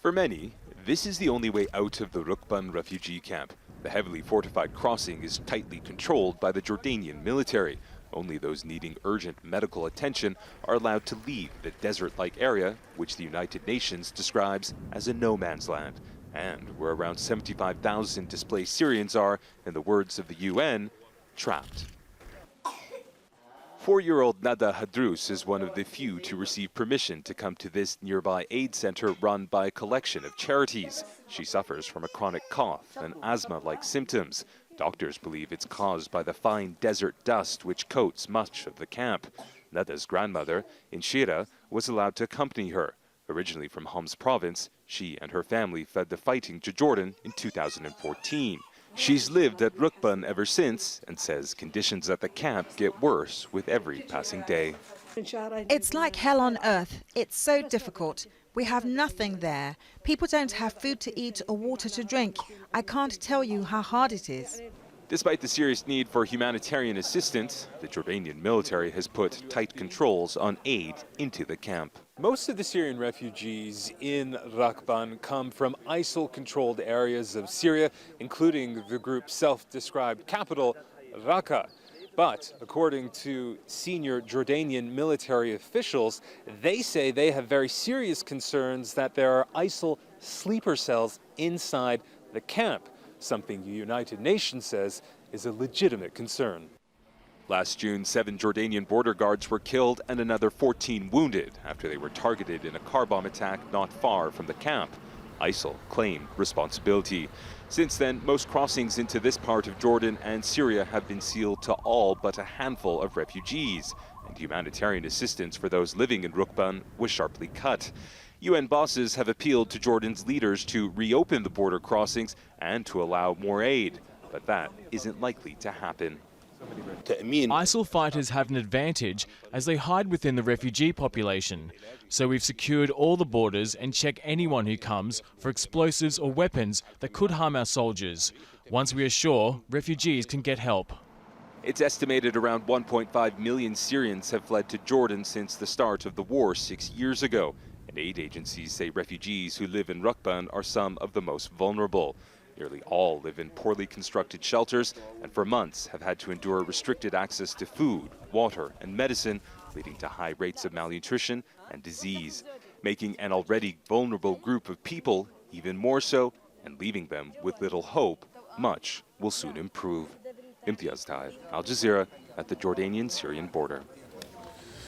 For many, this is the only way out of the Rukban refugee camp. The heavily fortified crossing is tightly controlled by the Jordanian military. Only those needing urgent medical attention are allowed to leave the desert-like area, which the United Nations describes as a no man's land, and where around 75,000 displaced Syrians are, in the words of the UN, trapped. 4-year-old Nada HADROOS is one of the few to receive permission to come to this nearby aid center run by a collection of charities. She suffers from a chronic cough and asthma-like symptoms. Doctors believe it's caused by the fine desert dust which coats much of the camp. Nada's grandmother, ISHERAH, was allowed to accompany her. Originally from Homs province, she and her family fled the fighting to Jordan in 2014. She's lived at Rukban ever since and says conditions at the camp get worse with every passing day. It's like hell on earth. It's so difficult. We have nothing there. People don't have food to eat or water to drink. I can't tell you how hard it is. Despite the serious need for humanitarian assistance, the Jordanian military has put tight controls on aid into the camp. Most of the Syrian refugees in Rukban come from ISIL-controlled areas of Syria, including the group's self-described capital, Raqqa. But according to senior Jordanian military officials, they say they have very serious concerns that there are ISIL sleeper cells inside the camp, something the United Nations says is a legitimate concern. Last June, 7 Jordanian border guards were killed and another 14 wounded after they were targeted in a car bomb attack not far from the camp. ISIL claimed responsibility. Since then, most crossings into this part of Jordan and Syria have been sealed to all but a handful of refugees, and humanitarian assistance for those living in Rukban was sharply cut. UN bosses have appealed to Jordan's leaders to reopen the border crossings and to allow more aid, but that isn't likely to happen. ISIL fighters have an advantage as they hide within the refugee population. So we've secured all the borders and check anyone who comes for explosives or weapons that could harm our soldiers. Once we are sure, refugees can get help. It's estimated around 1.5 million Syrians have fled to Jordan since the start of the war 6 years ago. And aid agencies say refugees who live in Rukban are some of the most vulnerable. Nearly all live in poorly constructed shelters and for months have had to endure restricted access to food, water and medicine, leading to high rates of malnutrition and disease, making an already vulnerable group of people even more so and leaving them with little hope much will soon improve. Imtiaz Tyab, Al Jazeera at the Jordanian-Syrian border.